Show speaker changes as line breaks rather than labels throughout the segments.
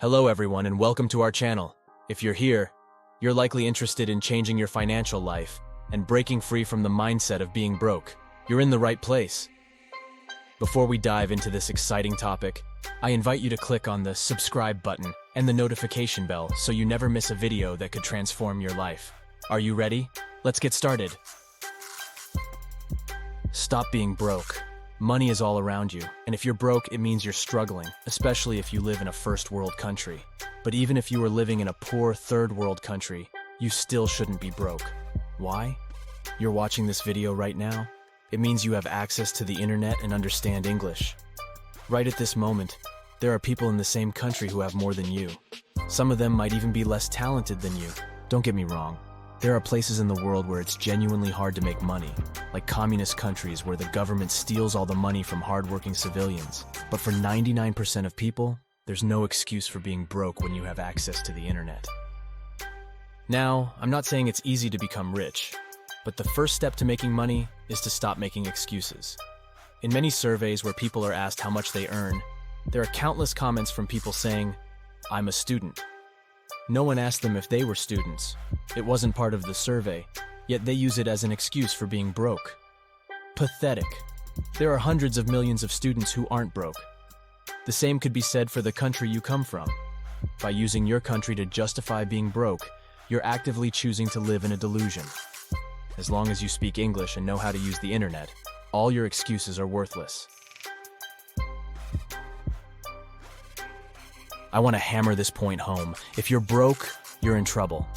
Hello everyone and welcome to our channel. If you're here, you're likely interested in changing your financial life and breaking free from the mindset of being broke. You're in the right place. Before we dive into this exciting topic, I invite you to click on the subscribe button and the notification bell so you never miss a video that could transform your life. Are you ready? Let's get started. Stop being broke. Money is all around you, and if you're broke, it means you're struggling, especially if you live in a first world country. But even if you were living in a poor third world country, you still shouldn't be broke. Why? You're watching this video right now? It means you have access to the internet and understand English. Right at this moment, there are people in the same country who have more than you. Some of them might even be less talented than you. Don't get me wrong. There are places in the world where it's genuinely hard to make money, like communist countries where the government steals all the money from hardworking civilians. But for 99% of people, there's no excuse for being broke when you have access to the internet. Now, I'm not saying it's easy to become rich, but the first step to making money is to stop making excuses. In many surveys where people are asked how much they earn, there are countless comments from people saying, "I'm a student." No one asked them if they were students. It wasn't part of the survey, yet they use it as an excuse for being broke. Pathetic. There are hundreds of millions of students who aren't broke. The same could be said for the country you come from. By using your country to justify being broke, you're actively choosing to live in a delusion. As long as you speak English and know how to use the internet, all your excuses are worthless. I want to hammer this point home. If you're broke, you're in trouble.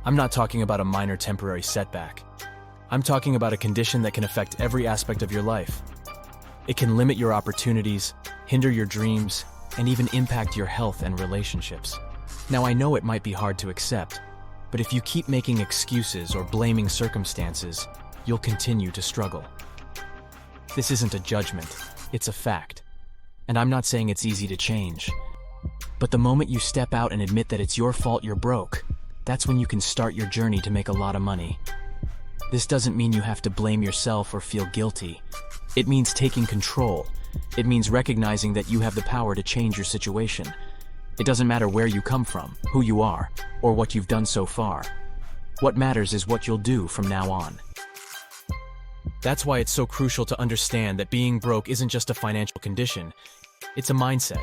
I'm not talking about a minor temporary setback. I'm talking about a condition that can affect every aspect of your life. It can limit your opportunities, hinder your dreams, and even impact your health and relationships. Now, I know it might be hard to accept, but if you keep making excuses or blaming circumstances, you'll continue to struggle. This isn't a judgment, it's a fact. And I'm not saying it's easy to change. But the moment you step out and admit that it's your fault you're broke, that's when you can start your journey to make a lot of money. This doesn't mean you have to blame yourself or feel guilty. It means taking control. It means recognizing that you have the power to change your situation. It doesn't matter where you come from, who you are, or what you've done so far. What matters is what you'll do from now on. That's why it's so crucial to understand that being broke isn't just a financial condition, it's a mindset.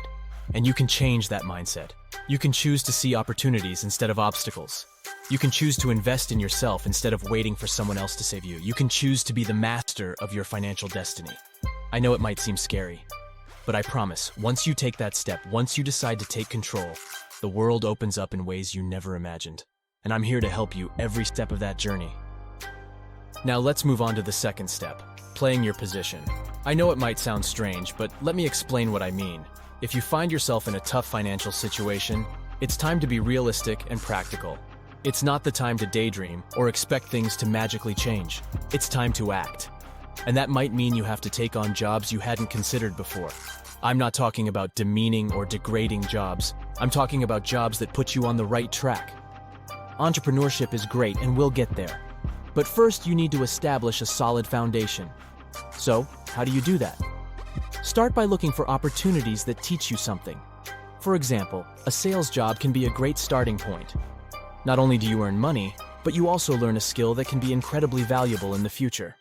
And you can change that mindset. You can choose to see opportunities instead of obstacles. You can choose to invest in yourself instead of waiting for someone else to save you. You can choose to be the master of your financial destiny. I know it might seem scary, but I promise, once you take that step, once you decide to take control, the world opens up in ways you never imagined. And I'm here to help you every step of that journey. Now let's move on to the second step, playing your position. I know it might sound strange, but let me explain what I mean. If you find yourself in a tough financial situation, it's time to be realistic and practical. It's not the time to daydream or expect things to magically change. It's time to act. And that might mean you have to take on jobs you hadn't considered before. I'm not talking about demeaning or degrading jobs. I'm talking about jobs that put you on the right track. Entrepreneurship is great and we'll get there. But first you need to establish a solid foundation. So, how do you do that? Start by looking for opportunities that teach you something. For example, a sales job can be a great starting point. Not only do you earn money, but you also learn a skill that can be incredibly valuable in the future.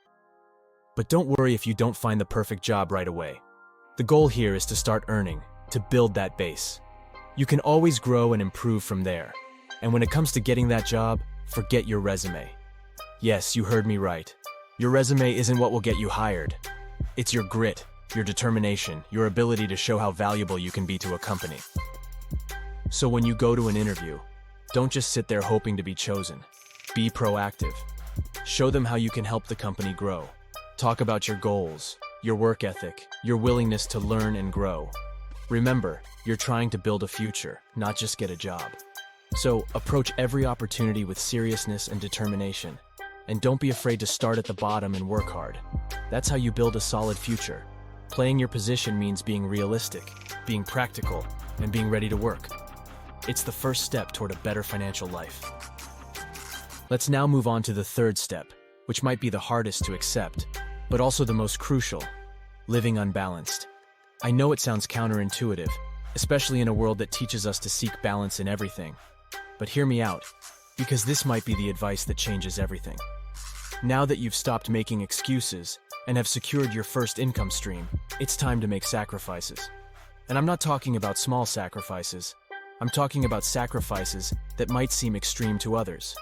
But don't worry if you don't find the perfect job right away. The goal here is to start earning, to build that base. You can always grow and improve from there. And when it comes to getting that job, forget your resume. Yes, you heard me right. Your resume isn't what will get you hired. It's your grit, your determination, your ability to show how valuable you can be to a company. So when you go to an interview, don't just sit there hoping to be chosen. Be proactive. Show them how you can help the company grow. Talk about your goals, your work ethic, your willingness to learn and grow. Remember, you're trying to build a future, not just get a job. So approach every opportunity with seriousness and determination. And don't be afraid to start at the bottom and work hard. That's how you build a solid future. Playing your position means being realistic, being practical, and being ready to work. It's the first step toward a better financial life. Let's now move on to the third step, which might be the hardest to accept, but also the most crucial: living unbalanced. I know it sounds counterintuitive, especially in a world that teaches us to seek balance in everything. But hear me out, because this might be the advice that changes everything. Now that you've stopped making excuses and have secured your first income stream, it's time to make sacrifices. And I'm not talking about small sacrifices. I'm talking about sacrifices that might seem extreme to others.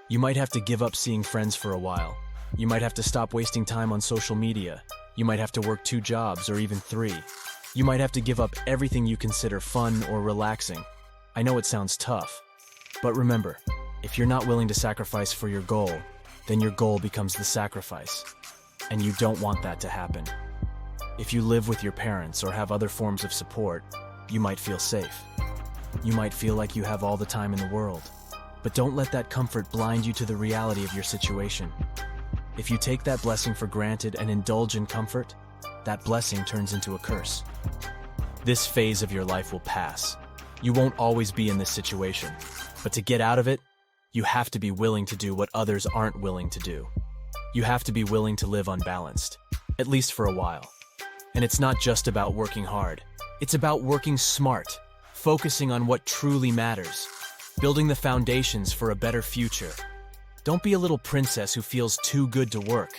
You might have to give up seeing friends for a while. You might have to stop wasting time on social media. You might have to work 2 jobs or even 3. You might have to give up everything you consider fun or relaxing. I know it sounds tough, but remember, if you're not willing to sacrifice for your goal, then your goal becomes the sacrifice. And you don't want that to happen. If you live with your parents or have other forms of support, you might feel safe. You might feel like you have all the time in the world. But don't let that comfort blind you to the reality of your situation. If you take that blessing for granted and indulge in comfort, that blessing turns into a curse. This phase of your life will pass. You won't always be in this situation. But to get out of it, you have to be willing to do what others aren't willing to do. You have to be willing to live unbalanced, at least for a while. And it's not just about working hard. It's about working smart, focusing on what truly matters, building the foundations for a better future. Don't be a little princess who feels too good to work.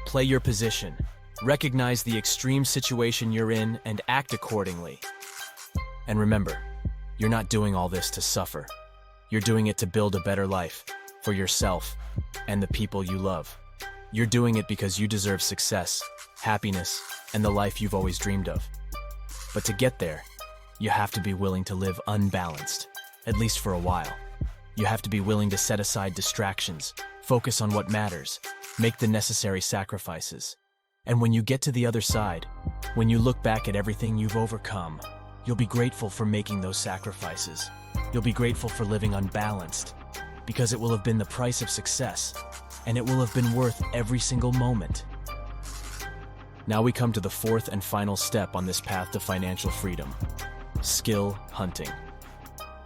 Play your position, recognize the extreme situation you're in, and act accordingly. And remember, you're not doing all this to suffer. You're doing it to build a better life for yourself and the people you love. You're doing it because you deserve success, happiness, and the life you've always dreamed of. But to get there, you have to be willing to live unbalanced, at least for a while. You have to be willing to set aside distractions, focus on what matters, make the necessary sacrifices. And when you get to the other side, when you look back at everything you've overcome, you'll be grateful for making those sacrifices. You'll be grateful for living unbalanced, because it will have been the price of success, and it will have been worth every single moment. Now we come to the 4th and final step on this path to financial freedom: skill hunting.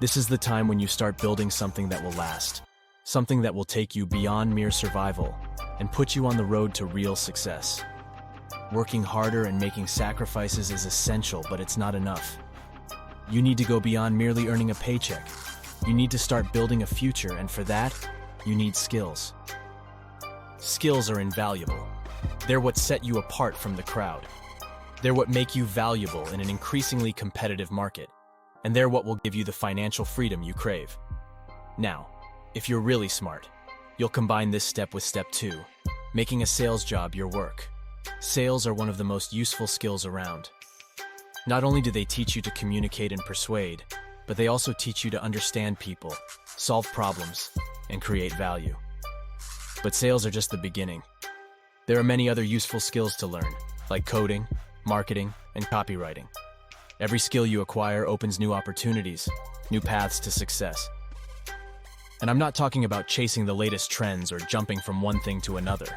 This is the time when you start building something that will last, something that will take you beyond mere survival and put you on the road to real success. Working harder and making sacrifices is essential, but it's not enough. You need to go beyond merely earning a paycheck. You need to start building a future, and for that, you need skills. Skills are invaluable. They're what set you apart from the crowd. They're what make you valuable in an increasingly competitive market. And they're what will give you the financial freedom you crave. Now, if you're really smart, you'll combine this step with step 2, making a sales job your work. Sales are one of the most useful skills around. Not only do they teach you to communicate and persuade, but they also teach you to understand people, solve problems, and create value. But sales are just the beginning. There are many other useful skills to learn, like coding, marketing, and copywriting. Every skill you acquire opens new opportunities, new paths to success. And I'm not talking about chasing the latest trends or jumping from one thing to another.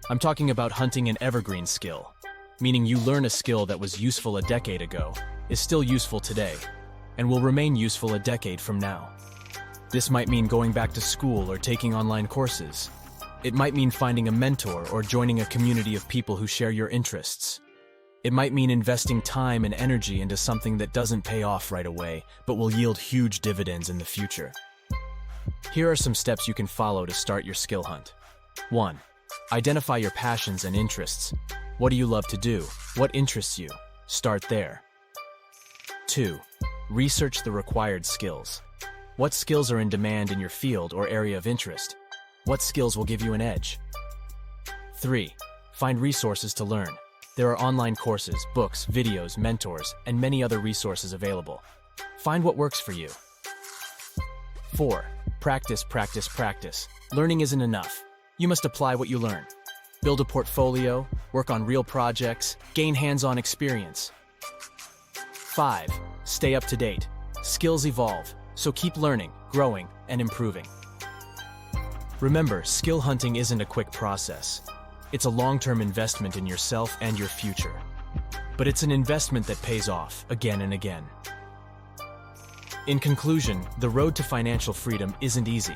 I'm talking about hunting an evergreen skill, meaning you learn a skill that was useful a decade ago, is still useful today, and will remain useful a decade from now. This might mean going back to school or taking online courses. It might mean finding a mentor or joining a community of people who share your interests. It might mean investing time and energy into something that doesn't pay off right away, but will yield huge dividends in the future. Here are some steps you can follow to start your skill hunt. 1. Identify your passions and interests. What do you love to do? What interests you? Start there. 2. Research the required skills. What skills are in demand in your field or area of interest? What skills will give you an edge? 3. Find resources to learn. There are online courses, books, videos, mentors, and many other resources available. Find what works for you. 4. Practice, practice, practice. Learning isn't enough. You must apply what you learn. Build a portfolio, work on real projects, gain hands-on experience. 5. Stay up to date. Skills evolve, so keep learning, growing, and improving. Remember, skill hunting isn't a quick process. It's a long-term investment in yourself and your future. But it's an investment that pays off again and again. In conclusion, the road to financial freedom isn't easy.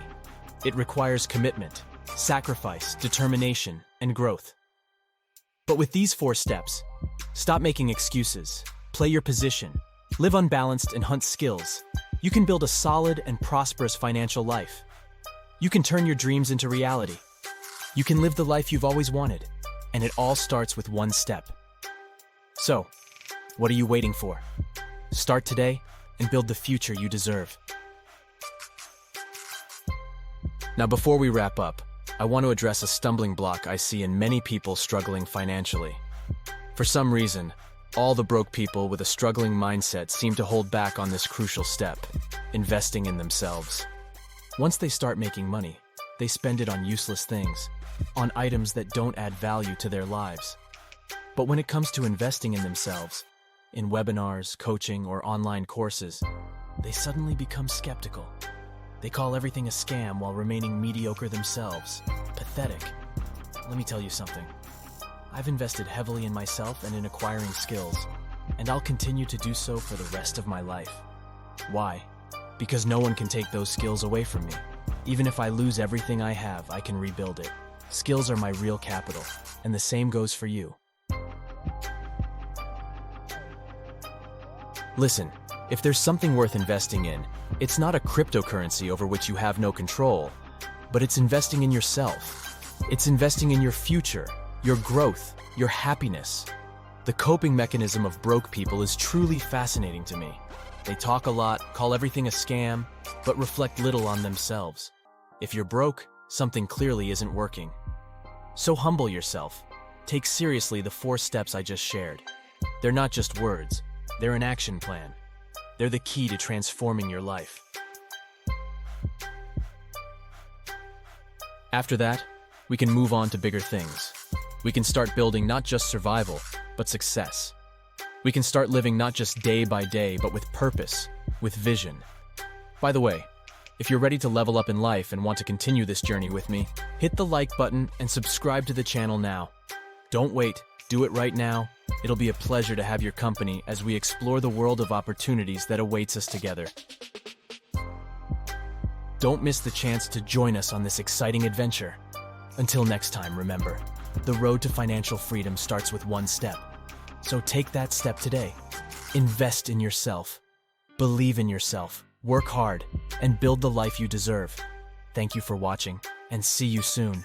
It requires commitment, sacrifice, determination, and growth. But with these 4 steps, stop making excuses, play your position, Live unbalanced and hunt skills. You can build a solid and prosperous financial life. You can turn your dreams into reality. You can live the life you've always wanted. And it all starts with one step. So, what are you waiting for? Start today and build the future you deserve. Now, before we wrap up, I want to address a stumbling block I see in many people struggling financially. For some reason, all the broke people with a struggling mindset seem to hold back on this crucial step, investing in themselves. Once they start making money, they spend it on useless things, on items that don't add value to their lives. But when it comes to investing in themselves, in webinars, coaching, or online courses, they suddenly become skeptical. They call everything a scam while remaining mediocre themselves. Pathetic. Let me tell you something. I've invested heavily in myself and in acquiring skills, and I'll continue to do so for the rest of my life. Why? Because no one can take those skills away from me. Even if I lose everything I have, I can rebuild it. Skills are my real capital, and the same goes for you. Listen, if there's something worth investing in, it's not a cryptocurrency over which you have no control, but it's investing in yourself. It's investing in your future, your growth, your happiness. The coping mechanism of broke people is truly fascinating to me. They talk a lot, call everything a scam, but reflect little on themselves. If you're broke, something clearly isn't working. So humble yourself. Take seriously the 4 steps I just shared. They're not just words, they're an action plan. They're the key to transforming your life. After that, we can move on to bigger things. We can start building not just survival, but success. We can start living not just day by day, but with purpose, with vision. By the way, if you're ready to level up in life and want to continue this journey with me, hit the like button and subscribe to the channel now. Don't wait, do it right now. It'll be a pleasure to have your company as we explore the world of opportunities that awaits us together. Don't miss the chance to join us on this exciting adventure. Until next time, remember, the road to financial freedom starts with one step. So take that step today. Invest in yourself. Believe in yourself. Work hard and build the life you deserve. Thank you for watching, and see you soon.